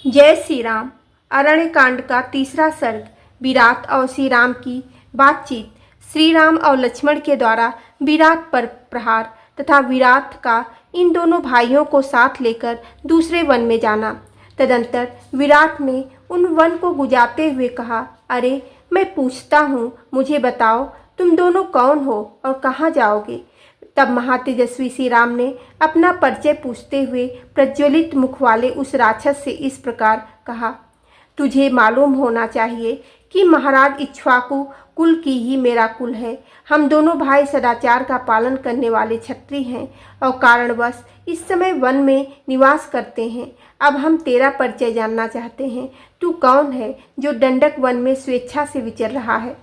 जय श्री राम। अरण्य कांड का तीसरा सर्ग। विराट और श्री राम की बातचीत। श्री राम और लक्ष्मण के द्वारा विराट पर प्रहार तथा विराट का इन दोनों भाइयों को साथ लेकर दूसरे वन में जाना। तदंतर विराट ने उन वन को गुजारते हुए कहा, अरे मैं पूछता हूँ, मुझे बताओ तुम दोनों कौन हो और कहाँ जाओगे। तब महातेजस्वी श्री राम ने अपना परिचय पूछते हुए प्रज्वलित मुख वाले उस राक्षस से इस प्रकार कहा, तुझे मालूम होना चाहिए कि महाराज इक्ष्वाकु कुल की ही मेरा कुल है। हम दोनों भाई सदाचार का पालन करने वाले क्षत्रिय हैं और कारणवश इस समय वन में निवास करते हैं। अब हम तेरा परिचय जानना चाहते हैं। तू कौन है जो दंडक वन में स्वेच्छा से विचर रहा है।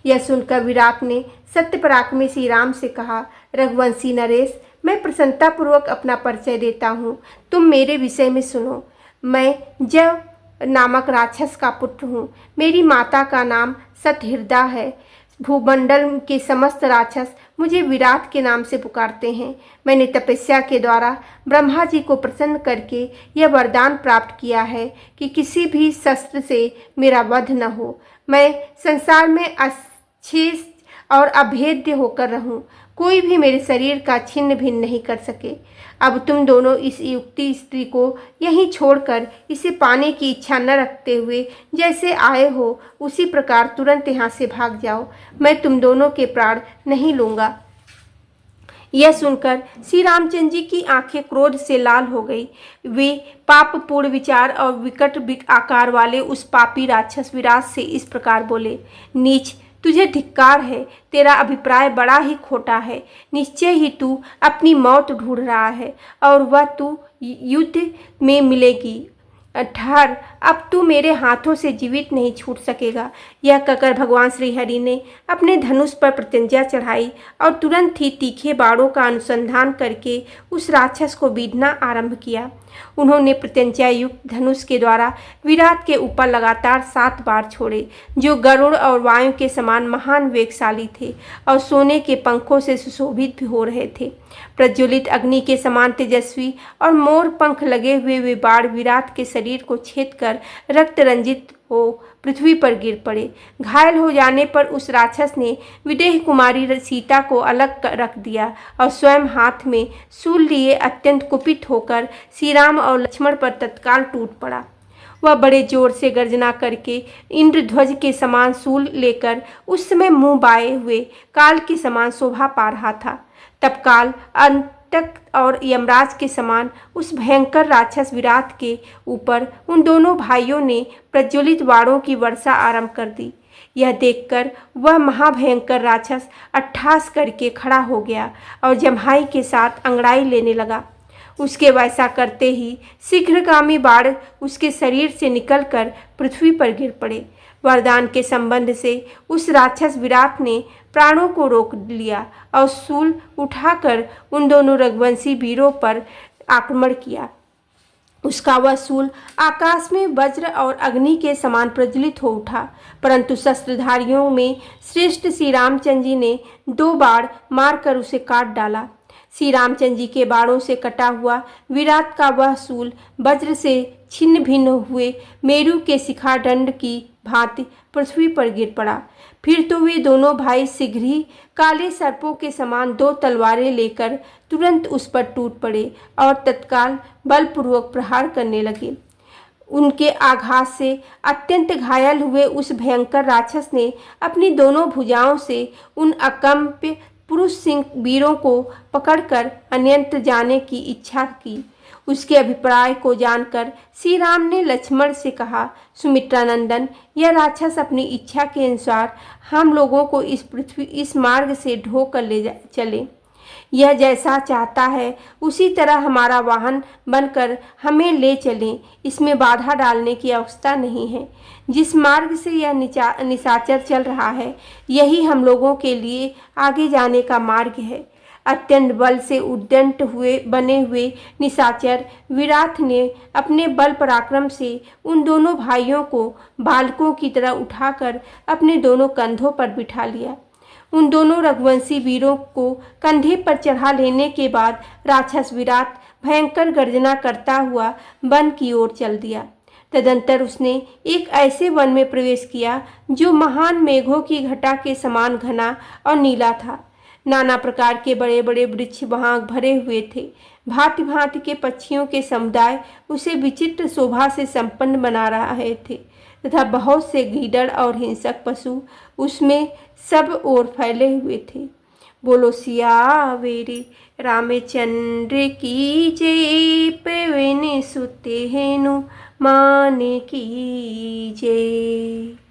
यह सुनकर विराट ने सत्य पराक्रमी श्री राम से कहा, रघुवंशी नरेश, मैं प्रसन्नतापूर्वक अपना परिचय देता हूँ। तुम मेरे विषय में सुनो। मैं जव नामक राक्षस का पुत्र हूँ। मेरी माता का नाम सतहृदा है। भूमंडल के समस्त राक्षस मुझे विराट के नाम से पुकारते हैं। मैंने तपस्या के द्वारा ब्रह्मा जी को प्रसन्न करके यह वरदान प्राप्त किया है कि किसी भी शस्त्र से मेरा वध न हो। मैं संसार में अशेष और अभेद्य होकर रहूं। कोई भी मेरे शरीर का छिन्न भिन्न नहीं कर सके। अब तुम दोनों इस युक्ति स्त्री को यहीं छोड़कर इसे पाने की इच्छा न रखते हुए जैसे आए हो उसी प्रकार तुरंत यहाँ से भाग जाओ। मैं तुम दोनों के प्राण नहीं लूँगा। यह सुनकर श्री रामचंद्र जी की आंखें क्रोध से लाल हो गई। वे पापपूर्ण विचार और विकट आकार वाले उस पापी राक्षस विराट से इस प्रकार बोले, नीच, तुझे धिक्कार है। तेरा अभिप्राय बड़ा ही खोटा है। निश्चय ही तू अपनी मौत ढूंढ रहा है और वह तू युद्ध में मिलेगी। ठहर, अब तू मेरे हाथों से जीवित नहीं छूट सकेगा। यह कहकर भगवान श्री हरि ने अपने धनुष पर प्रत्यंचा चढ़ाई और तुरंत ही तीखे बाणों का अनुसंधान करके उस राक्षस को बीधना आरंभ किया। उन्होंने प्रत्यंचा युक्त धनुष के द्वारा विराट के ऊपर लगातार 7 बार छोड़े, जो गरुड़ और वायु के समान महान वेगशाली थे और सोने के पंखों से सुशोभित भी हो रहे थे। प्रज्वलित अग्नि के समान तेजस्वी और मोर पंख लगे हुए वे बाण विराट के शरीर को छेद कर रक्त रंजित हो पृथ्वी पर गिर पड़े। घायल हो जाने पर उस राक्षस ने विदेह कुमारी सीता को अलग रख दिया और स्वयं हाथ में शूल लिए अत्यंत कुपित होकर श्री राम और लक्ष्मण पर तत्काल टूट पड़ा। वह बड़े जोर से गर्जना करके इंद्रध्वज के समान शूल लेकर उस समय मुंह बाए हुए काल के समान शोभा पा रहा था। तब काल अंतक और यमराज के समान उस भयंकर राक्षस विराट के ऊपर उन दोनों भाइयों ने प्रज्वलित बाणों की वर्षा आरंभ कर दी। यह देखकर वह महाभयंकर राक्षस अट्टहास करके खड़ा हो गया और जम्हाई के साथ अंगड़ाई लेने लगा। उसके वैसा करते ही शीघ्रगामी बाण उसके शरीर से निकलकर पृथ्वी पर गिर पड़े। वरदान के संबंध से उस राक्षस विराट ने प्राणों को रोक लिया और शूल उठाकर उन दोनों रघुवंशी वीरों पर आक्रमण किया। उसका वह शूल आकाश में वज्र और अग्नि के समान प्रज्वलित हो उठा, परंतु शस्त्रधारियों में श्रेष्ठ श्री रामचंद्र जी ने 2 बाण मारकर उसे काट डाला। श्री रामचंद्र जी के बाणों से कटा हुआ विराट का वह शूल वज्र से छिन्न भिन्न हुए मेरु के शिखादंड की भांति पृथ्वी पर गिर पड़ा। फिर तो वे दोनों भाई शीघ्र ही काले सर्पों के समान 2 तलवारें लेकर तुरंत उस पर टूट पड़े और तत्काल बलपूर्वक प्रहार करने लगे। उनके आघात से अत्यंत घायल हुए उस भयंकर राक्षस ने अपनी दोनों भुजाओं से उन अकम्प्य पुरुष सिंह वीरों को पकड़कर अन्यत्र जाने की इच्छा की। उसके अभिप्राय को जानकर श्री राम ने लक्ष्मण से कहा, सुमित्रानंदन, यह राक्षस अपनी इच्छा के अनुसार हम लोगों को इस मार्ग से ढो कर ले चले। यह जैसा चाहता है उसी तरह हमारा वाहन बनकर हमें ले चलें। इसमें बाधा डालने की आवश्यकता नहीं है। जिस मार्ग से यह निशाचर चल रहा है यही हम लोगों के लिए आगे जाने का मार्ग है। अत्यंत बल से उद्दंड बने हुए निशाचर विराट ने अपने बल पराक्रम से उन दोनों भाइयों को बालकों की तरह उठाकर अपने दोनों कंधों पर बिठा लिया। उन दोनों रघुवंशी वीरों को कंधे पर चढ़ा लेने के बाद राक्षस विराट भयंकर गर्जना करता हुआ वन की ओर चल दिया। तदंतर उसने एक ऐसे वन में प्रवेश किया जो महान मेघों की घटा के समान घना और नीला था। नाना प्रकार के बड़े बड़े वृक्ष वहां भरे हुए थे। भांति भांति के पक्षियों के समुदाय उसे विचित्र शोभा से संपन्न बना रहे थे तथा बहुत से गीदड़ और हिंसक पशु उसमें सब ओर फैले हुए थे। बोलो सियावेरे रामचंद्र की जय, पवन सुत हनुमान की जय।